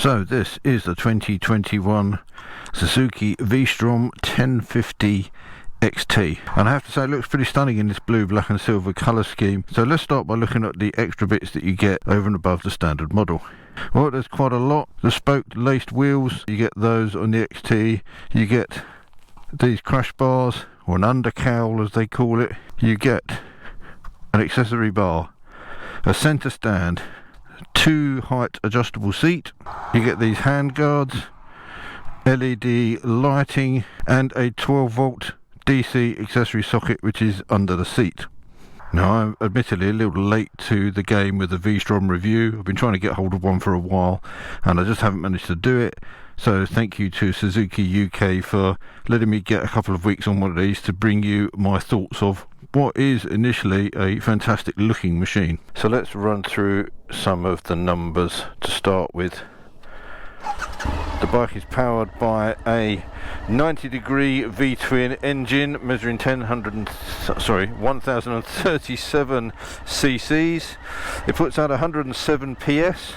So this is the 2021 Suzuki V-Strom 1050 XT, and I have to say it looks pretty stunning in this blue, black and silver colour scheme. So let's start by looking at the extra bits that you get over and above the standard model. Well, there's quite a lot. The spoked laced wheels, you get those on the XT. You get these crash bars, or an undercowl as they call it. You get an accessory bar, a centre stand, 2 height adjustable seat. You get these hand guards, LED lighting, and a 12 volt DC accessory socket which is under the seat. Now, I'm admittedly a little late to the game with the V-Strom review. I've been trying to get hold of one for a while and I just haven't managed to do it. So thank you to Suzuki UK for letting me get a couple of weeks on one of these to bring you my thoughts of what is initially a fantastic looking machine. So let's run through some of the numbers to start with. The bike is powered by a 90-degree V-twin engine measuring 1037 cc's. It puts out 107 PS,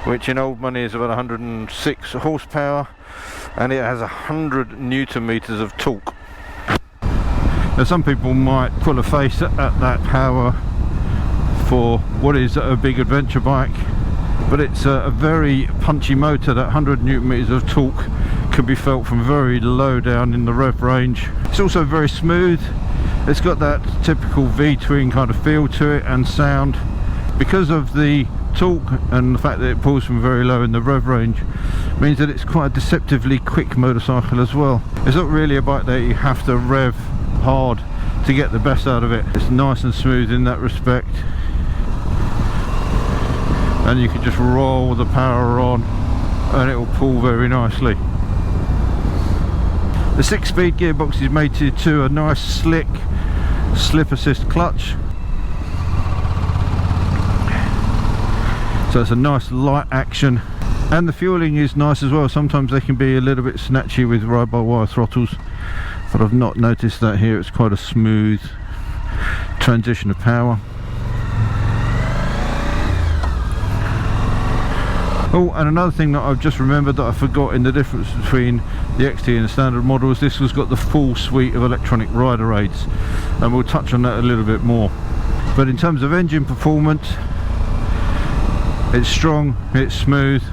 which in old money is about 106 horsepower, and it has 100 newton meters of torque. Now, some people might pull a face at that power for what is a big adventure bike, but it's a very punchy motor. That 100 newton meters of torque can be felt from very low down in the rev range. It's also very smooth. It's got that typical V-twin kind of feel to it and sound. Because of the torque and the fact that it pulls from very low in the rev range, means that it's quite a deceptively quick motorcycle as well. It's not really a bike that you have to rev hard to get the best out of it. It's nice and smooth in that respect, and you can just roll the power on and it will pull very nicely. The 6-speed gearbox is mated to a nice slick slip assist clutch, so it's a nice light action, and the fueling is nice as well. Sometimes they can be a little bit snatchy with ride-by-wire throttles, but I've not noticed that here. It's quite a smooth transition of power. Oh, and another thing that I've just remembered that I forgot in the difference between the XT and the standard models, this has got the full suite of electronic rider aids, and we'll touch on that a little bit more. But in terms of engine performance, it's strong, it's smooth.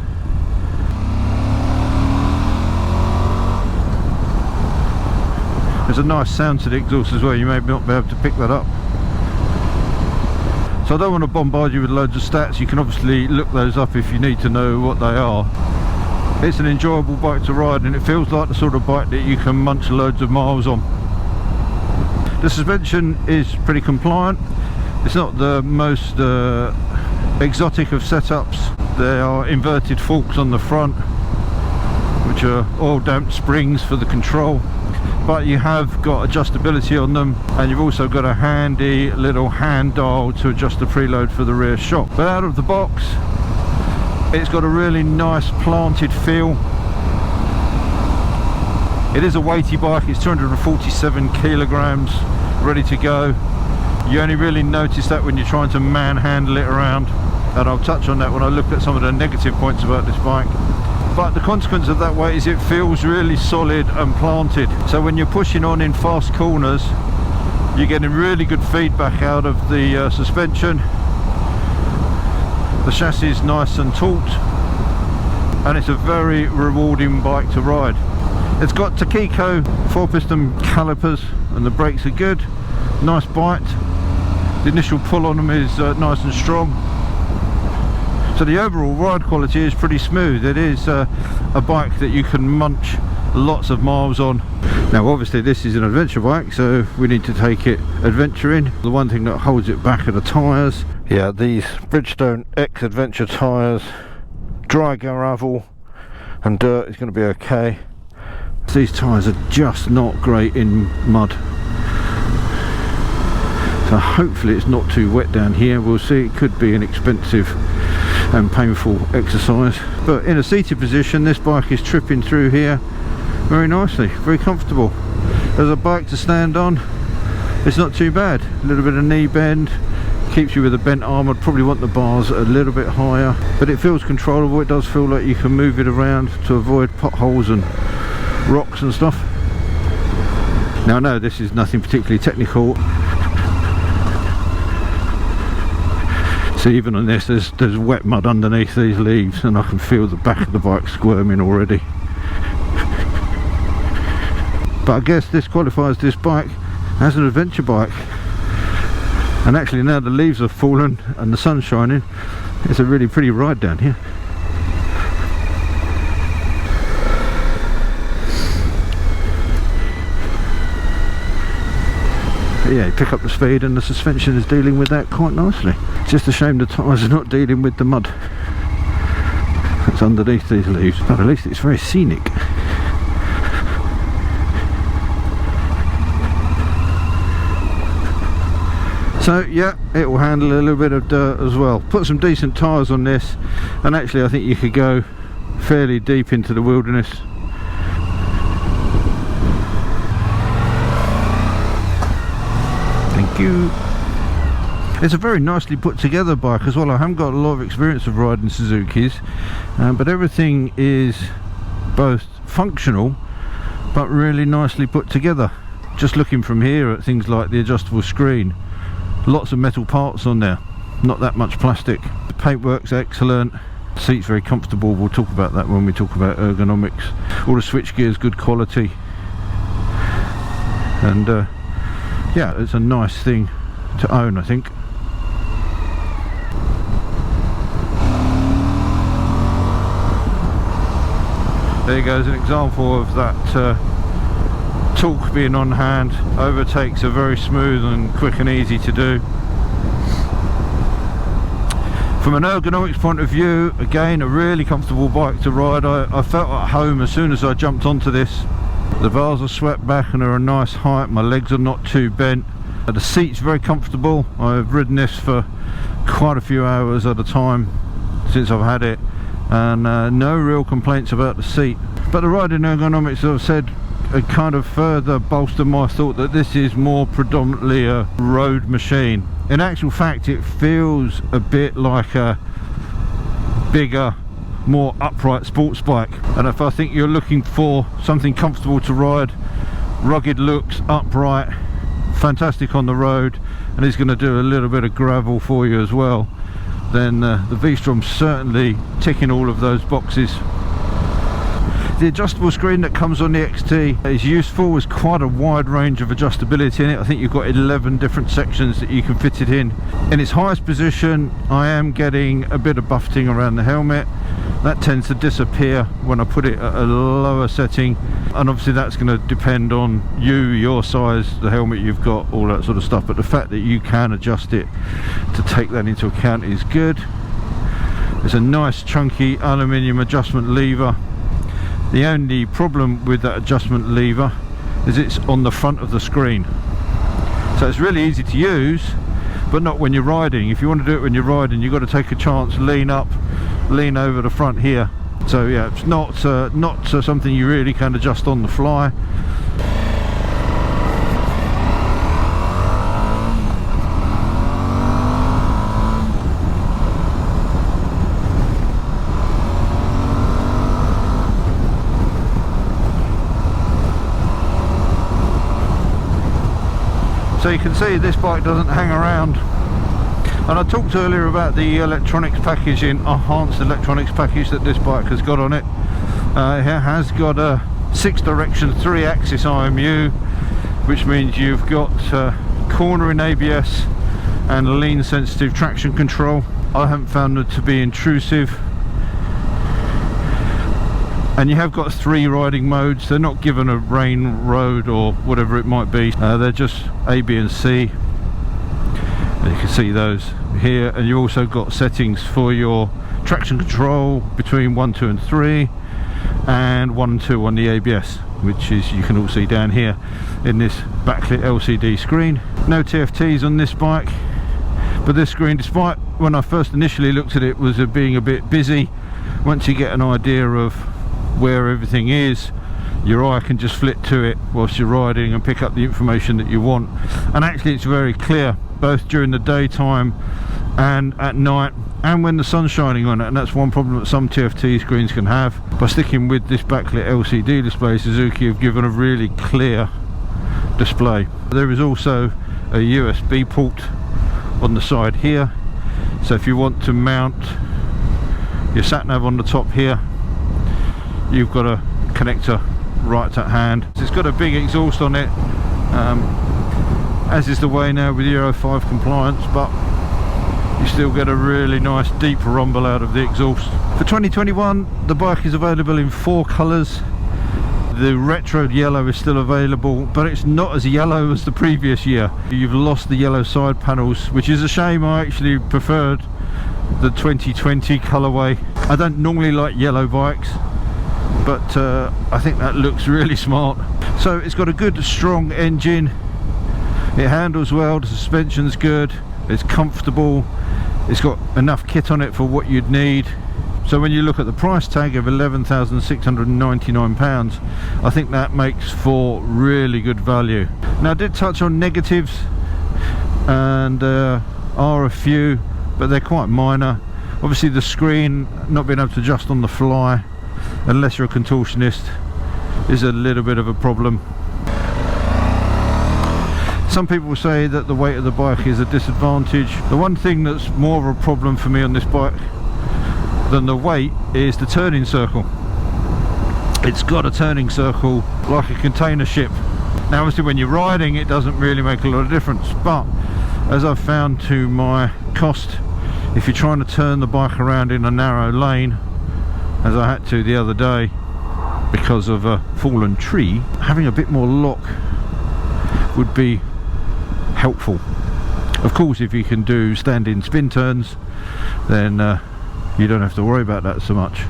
There's a nice sound to the exhaust as well. You may not be able to pick that up. So I don't want to bombard you with loads of stats. You can obviously look those up if you need to know what they are. It's an enjoyable bike to ride, and it feels like the sort of bike that you can munch loads of miles on. The suspension is pretty compliant. It's not the most exotic of setups. There are inverted forks on the front, which are oil damped springs for the control, but you have got adjustability on them, and you've also got a handy little hand dial to adjust the preload for the rear shock. But out of the box, it's got a really nice planted feel. It is a weighty bike. It's 247 kilograms, ready to go. You only really notice that when you're trying to manhandle it around, and I'll touch on that when I look at some of the negative points about this bike. But the consequence of that weight is it feels really solid and planted. So when you're pushing on in fast corners, you're getting really good feedback out of the suspension. The chassis is nice and taut, and it's a very rewarding bike to ride. It's got Takiko 4-piston calipers, and the brakes are good. Nice bite. The initial pull on them is nice and strong. So the overall ride quality is pretty smooth. It is a bike that you can munch lots of miles on. Now obviously this is an adventure bike, so we need to take it adventuring. The one thing that holds it back are the tyres. Yeah, these Bridgestone X Adventure tyres, dry gravel and dirt is going to be okay. These tyres are just not great in mud, so hopefully it's not too wet down here. We'll see. It could be an expensive and painful exercise, but in a seated position this bike is tripping through here very nicely, very comfortable. As a bike to stand on, it's not too bad. A little bit of knee bend, keeps you with a bent arm. I'd probably want the bars a little bit higher, but it feels controllable. It does feel like you can move it around to avoid potholes and rocks and stuff. Now I know this is nothing particularly technical. See, even on this there's wet mud underneath these leaves, and I can feel the back of the bike squirming already. But I guess this qualifies this bike as an adventure bike. And actually now the leaves have fallen and the sun's shining, it's a really pretty ride down here. But yeah, you pick up the speed and the suspension is dealing with that quite nicely. It's just a shame the tyres are not dealing with the mud that's underneath these leaves, but at least it's very scenic. So yeah, it will handle a little bit of dirt as well. Put some decent tyres on this, and actually I think you could go fairly deep into the wilderness. Thank you. It's a very nicely put together bike as well. I haven't got a lot of experience of riding Suzukis, but everything is both functional but really nicely put together. Just looking from here at things like the adjustable screen, lots of metal parts on there, not that much plastic. The paintwork's excellent, the seat's very comfortable. We'll talk about that when we talk about ergonomics. All the switch gear's good quality, and yeah, it's a nice thing to own, I think. There goes an example of that torque being on hand. Overtakes are very smooth and quick and easy to do. From an ergonomics point of view, again, a really comfortable bike to ride. I felt at home as soon as I jumped onto this. The bars are swept back and are a nice height. My legs are not too bent. The seat's very comfortable. I've ridden this for quite a few hours at a time since I've had it, and no real complaints about the seat. But the riding ergonomics, as I've said, kind of further bolster my thought that this is more predominantly a road machine. In actual fact, it feels a bit like a bigger, more upright sports bike. And if I think you're looking for something comfortable to ride, rugged looks, upright, fantastic on the road, and it's going to do a little bit of gravel for you as well, then the V-Strom's certainly ticking all of those boxes. The adjustable screen that comes on the XT is useful. There's quite a wide range of adjustability in it. I think you've got 11 different sections that you can fit it in. In its highest position, I am getting a bit of buffeting around the helmet. That tends to disappear when I put it at a lower setting, and obviously that's going to depend on you, your size, the helmet you've got, all that sort of stuff. But the fact that you can adjust it to take that into account is good. It's a nice chunky aluminium adjustment lever. The only problem with that adjustment lever is it's on the front of the screen, so it's really easy to use, but not when you're riding. If you want to do it when you're riding, you've got to take a chance, lean up, lean over the front here. So yeah, it's not something you really can adjust on the fly. So you can see this bike doesn't hang around. And I talked earlier about the electronics package, enhanced electronics package that this bike has got on it. It has got a 6-direction 3-axis IMU, which means you've got cornering ABS and lean sensitive traction control. I haven't found it to be intrusive. And you have got 3 riding modes. They're not given a rain, road or whatever it might be. They're just A, B and C. And you can see those here. And you also got settings for your traction control between 1, 2 and 3, and 1 and 2 on the ABS, which is, you can all see down here in this backlit LCD screen. No TFTs on this bike, but this screen, despite when I first initially looked at it, was being a bit busy. Once you get an idea of where everything is, your eye can just flit to it whilst you're riding and pick up the information that you want. And actually it's very clear. both during the daytime and at night, and when the sun's shining on it. And that's one problem that some TFT screens can have. By sticking with this backlit LCD display, Suzuki have given a really clear display. There is also a USB port on the side here, so if you want to mount your sat nav on the top here, you've got a connector right at hand. It's got a big exhaust on it, as is the way now with Euro 5 compliance, but you still get a really nice deep rumble out of the exhaust. For 2021, the bike is available in 4 colours. The retro yellow is still available, but it's not as yellow as the previous year. You've lost the yellow side panels, which is a shame. I actually preferred the 2020 colourway. I don't normally like yellow bikes, but I think that looks really smart. So it's got a good strong engine, it handles well, the suspension's good, it's comfortable, it's got enough kit on it for what you'd need. So when you look at the price tag of £11,699, I think that makes for really good value. Now I did touch on negatives, and there are a few, but they're quite minor. Obviously the screen, not being able to adjust on the fly unless you're a contortionist, is a little bit of a problem. Some people say that the weight of the bike is a disadvantage. The one thing that's more of a problem for me on this bike than the weight is the turning circle. It's got a turning circle like a container ship. Now obviously when you're riding it doesn't really make a lot of difference, but as I've found to my cost, if you're trying to turn the bike around in a narrow lane, as I had to the other day because of a fallen tree, having a bit more lock would be helpful. Of course, if you can do stand-in spin turns, then you don't have to worry about that so much.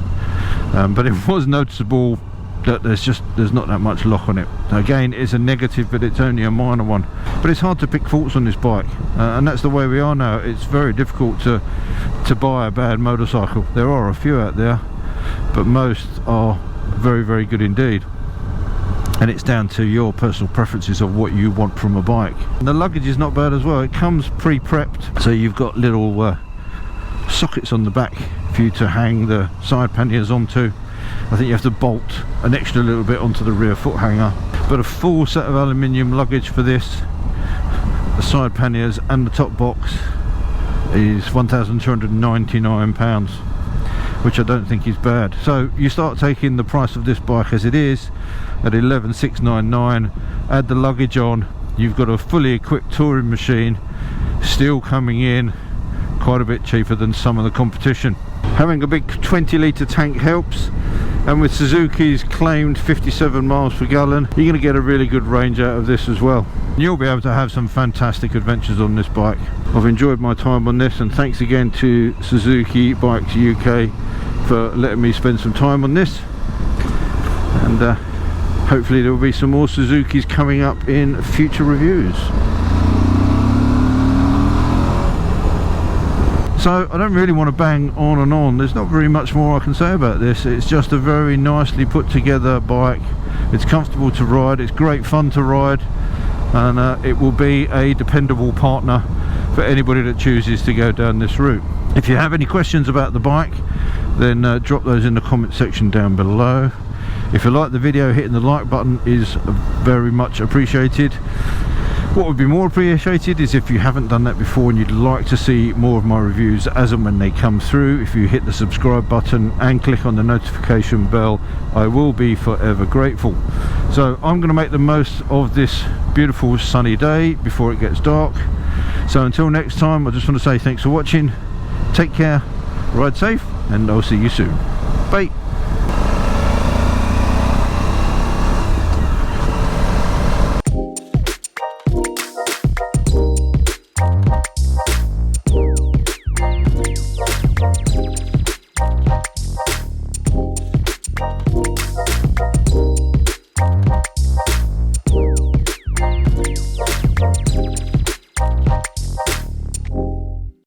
But it was noticeable that there's not that much lock on it. Again, it's a negative, but it's only a minor one. But it's hard to pick faults on this bike, and that's the way we are now. It's very difficult to buy a bad motorcycle. There are a few out there, but most are very, very good indeed. And it's down to your personal preferences of what you want from a bike. And the luggage is not bad as well. It comes pre-prepped, so you've got little sockets on the back for you to hang the side panniers onto. I think you have to bolt an extra little bit onto the rear foot hanger. But a full set of aluminium luggage for this, the side panniers and the top box, is £1,299, which I don't think is bad. So you start taking the price of this bike as it is at £11,699, add the luggage on, you've got a fully equipped touring machine, still coming in quite a bit cheaper than some of the competition. Having a big 20-litre tank helps, and with Suzuki's claimed 57 miles per gallon, you're going to get a really good range out of this as well. You'll be able to have some fantastic adventures on this bike. I've enjoyed my time on this, and thanks again to Suzuki Bikes UK for letting me spend some time on this. And hopefully there will be some more Suzukis coming up in future reviews. So I don't really want to bang on and on. There's not very much more I can say about this. It's just a very nicely put together bike. It's comfortable to ride, it's great fun to ride, and it will be a dependable partner for anybody that chooses to go down this route. If you have any questions about the bike, then drop those in the comment section down below. If you like the video, hitting the like button is very much appreciated. What would be more appreciated is if you haven't done that before and you'd like to see more of my reviews as and when they come through, if you hit the subscribe button and click on the notification bell, I will be forever grateful. So I'm going to make the most of this beautiful sunny day before it gets dark. So until next time, I just want to say thanks for watching, take care, ride safe, and I'll see you soon. Bye.